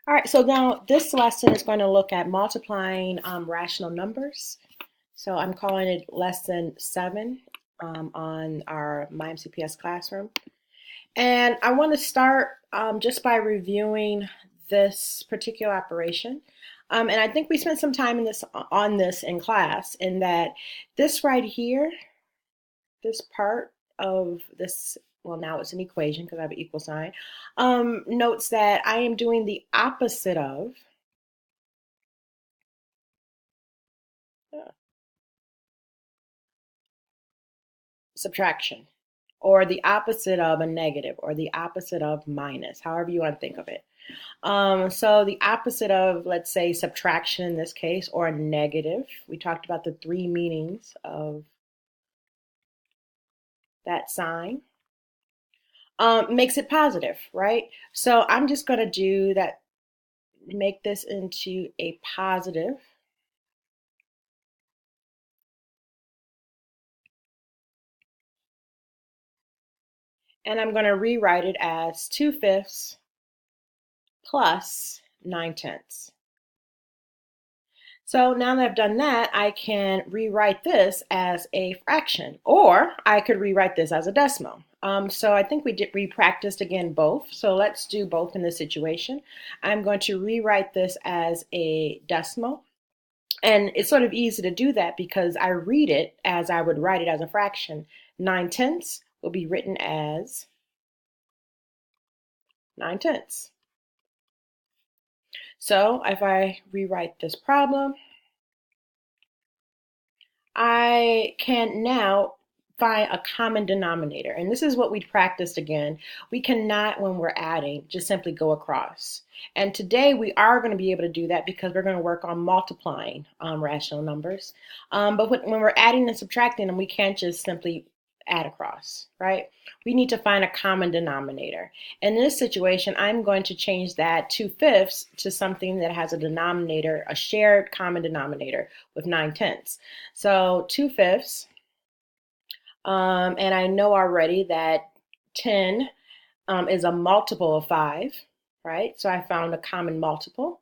All right, so now this lesson is going to look at multiplying rational numbers. So I'm calling it lesson 7 on our MyMCPS classroom. And I want to start just by reviewing this particular operation. And I think we spent some time on this in class, in that this right here, this part of this, well, now it's an equation because I have an equal sign, notes that I am doing the opposite of subtraction, or the opposite of a negative, or the opposite of minus, however you want to think of it. So the opposite of, let's say, subtraction in this case, or a negative, we talked about the three meanings of that sign, makes it positive, right? So I'm just going to do that, make this into a positive. And I'm going to rewrite it as 2/5 plus 9/10. So now that I've done that, I can rewrite this as a fraction, or I could rewrite this as a decimal. So I think we practiced again both. So let's do both in this situation. I'm going to rewrite this as a decimal. And it's sort of easy to do that because I read it as I would write it as a fraction. 9/10 will be written as 9/10. So if I rewrite this problem, I can now find a common denominator. And this is what we practiced again. We cannot, when we're adding, just simply go across. And today we are going to be able to do that because we're going to work on multiplying rational numbers. But when we're adding and subtracting them, we can't just simply add across, right? We need to find a common denominator. In this situation, I'm going to change that 2/5 to something that has a denominator, a shared common denominator with 9/10. So 2/5, and I know already that 10 is a multiple of 5, right? So I found a common multiple.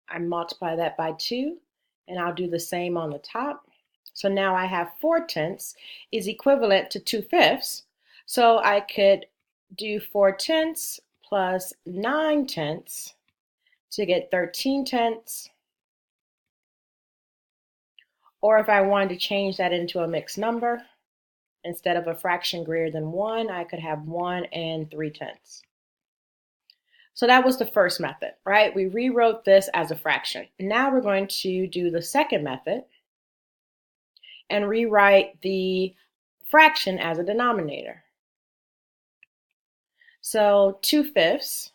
I multiply that by 2, and I'll do the same on the top. So now I have 4/10 is equivalent to 2/5. So I could do 4/10 plus 9/10 to get 13/10. Or if I wanted to change that into a mixed number, instead of a fraction greater than 1, I could have 1 and 3/10. So that was the first method, right? We rewrote this as a fraction. Now we're going to do the second method and rewrite the fraction as a denominator. So 2/5.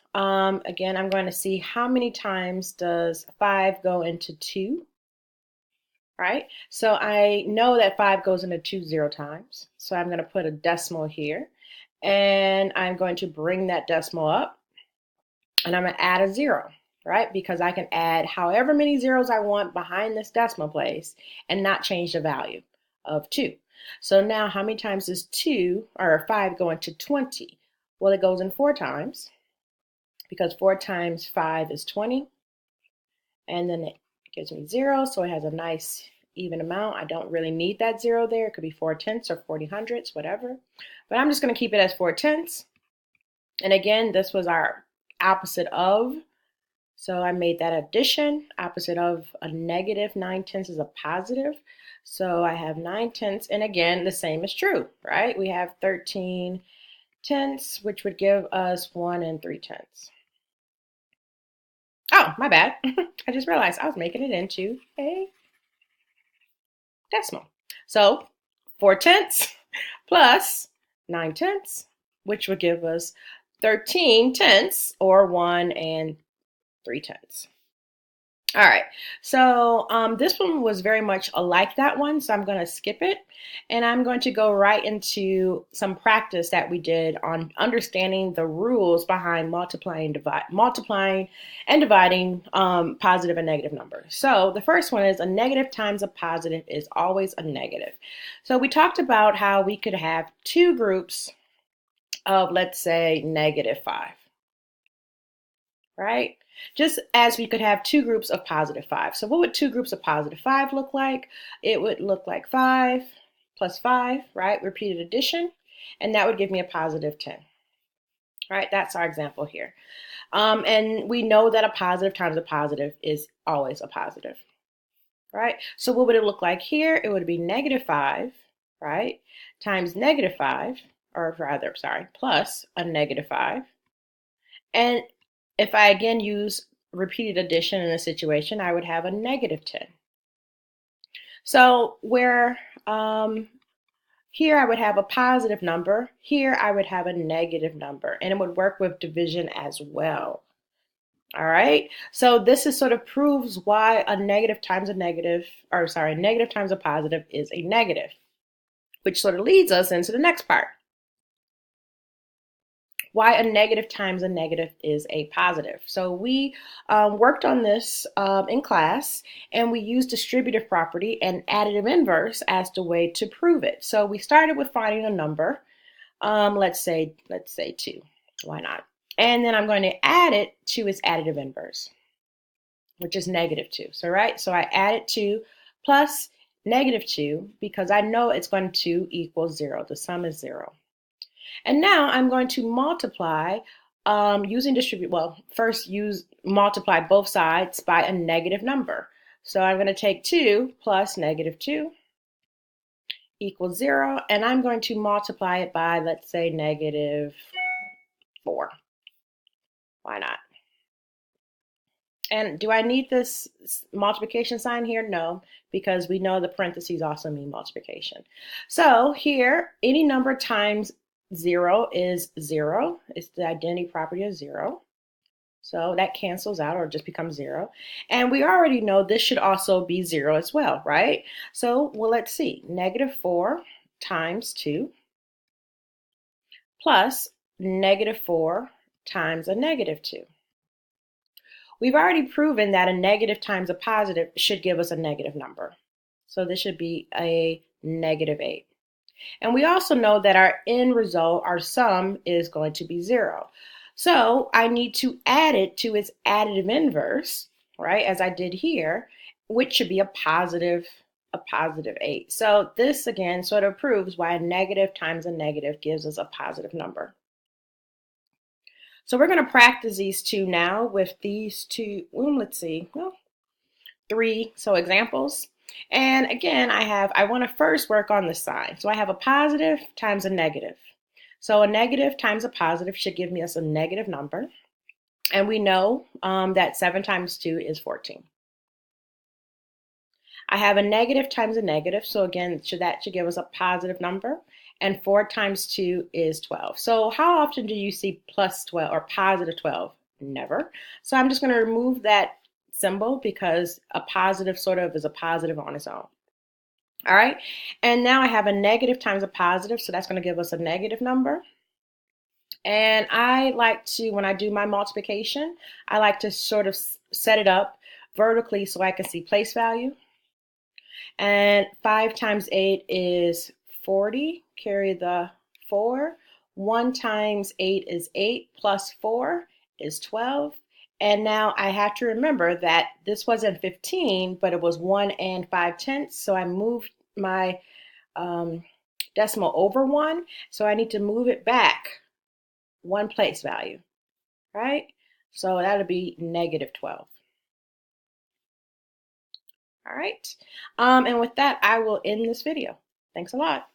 Again, I'm going to see how many times does 5 go into 2, right? So I know that 5 goes into 2 0 times. So I'm going to put a decimal here, and I'm going to bring that decimal up, and I'm going to add a 0, right? Because I can add however many zeros I want behind this decimal place and not change the value of 2. So now how many times does 2 or 5 go into 20? Well, it goes in 4 times, because 4 times 5 is 20. And then it gives me 0, so it has a nice even amount. I don't really need that 0 there. It could be 4/10 or 40/100, whatever. But I'm just going to keep it as 4/10. And again, this was our opposite of. So I made that addition. Opposite of a negative 9/10 is a positive. So I have 9/10, and again, the same is true, right? We have 13/10, which would give us 1 and 3/10. Oh, my bad. I just realized I was making it into a decimal. So 4/10 plus 9/10, which would give us 13/10, or 1 and 3/10. All right, so this one was very much like that one, so I'm going to skip it, and I'm going to go right into some practice that we did on understanding the rules behind multiplying and dividing positive and negative numbers. So the first one is a negative times a positive is always a negative. So we talked about how we could have two groups of, let's say, -5. right? Just as we could have two groups of positive 5. So what would two groups of positive 5 look like? It would look like 5 plus 5, right? Repeated addition, and that would give me a positive 10. Right, that's our example here. And we know that a positive times a positive is always a positive, right? So what would it look like here? It would be negative 5, right, times negative 5, or rather, sorry, plus a negative 5. And if I again use repeated addition in a situation, I would have a negative 10. So where here I would have a positive number, here I would have a negative number, and it would work with division as well. All right, so this is sort of proves why a negative times a negative, or sorry, negative times a positive is a negative, which sort of leads us into the next part. Why a negative times a negative is a positive. So we worked on this in class, and we used distributive property and additive inverse as the way to prove it. So we started with finding a number, let's say 2, why not? And then I'm going to add it to its additive inverse, which is negative 2. So right, so I added 2 plus negative 2 because I know it's going to equal 0. The sum is 0. And now I'm going to multiply using distribute. Well, first multiply both sides by a negative number. So I'm going to take 2 plus negative 2 equals 0, and I'm going to multiply it by, let's say, negative 4. Why not? And do I need this multiplication sign here? No, because we know the parentheses also mean multiplication. So here, any number times 0 is 0. It's the identity property of 0. So that cancels out or just becomes 0. And we already know this should also be 0 as well, right? So, well, let's see. Negative 4 times 2 plus negative 4 times a negative 2. We've already proven that a negative times a positive should give us a negative number. So this should be a negative 8. And we also know that our end result, our sum, is going to be 0. So I need to add it to its additive inverse, right, as I did here, which should be a positive 8. So this, again, sort of proves why a negative times a negative gives us a positive number. So we're going to practice these two now with these two, let's see, well, 3 examples. And again, I want to first work on the sign. So I have a positive times a negative. So a negative times a positive should give us a negative number. And we know that 7 times 2 is 14. I have a negative times a negative. So again, that should give us a positive number. And 4 times 2 is 12. So how often do you see plus 12 or positive 12? Never. So I'm just going to remove that symbol because a positive sort of is a positive on its own. All right. And now I have a negative times a positive. So that's going to give us a negative number. And I like to, when I do my multiplication, I like to sort of set it up vertically so I can see place value. And 5 times 8 is 40. Carry the 4. 1 times 8 is 8 plus 4 is 12. And now I have to remember that this wasn't 15, but it was 1 and 5/10. So I moved my decimal over 1. So I need to move it back 1 place value, right? So that'll be negative 12. All right. And with that, I will end this video. Thanks a lot.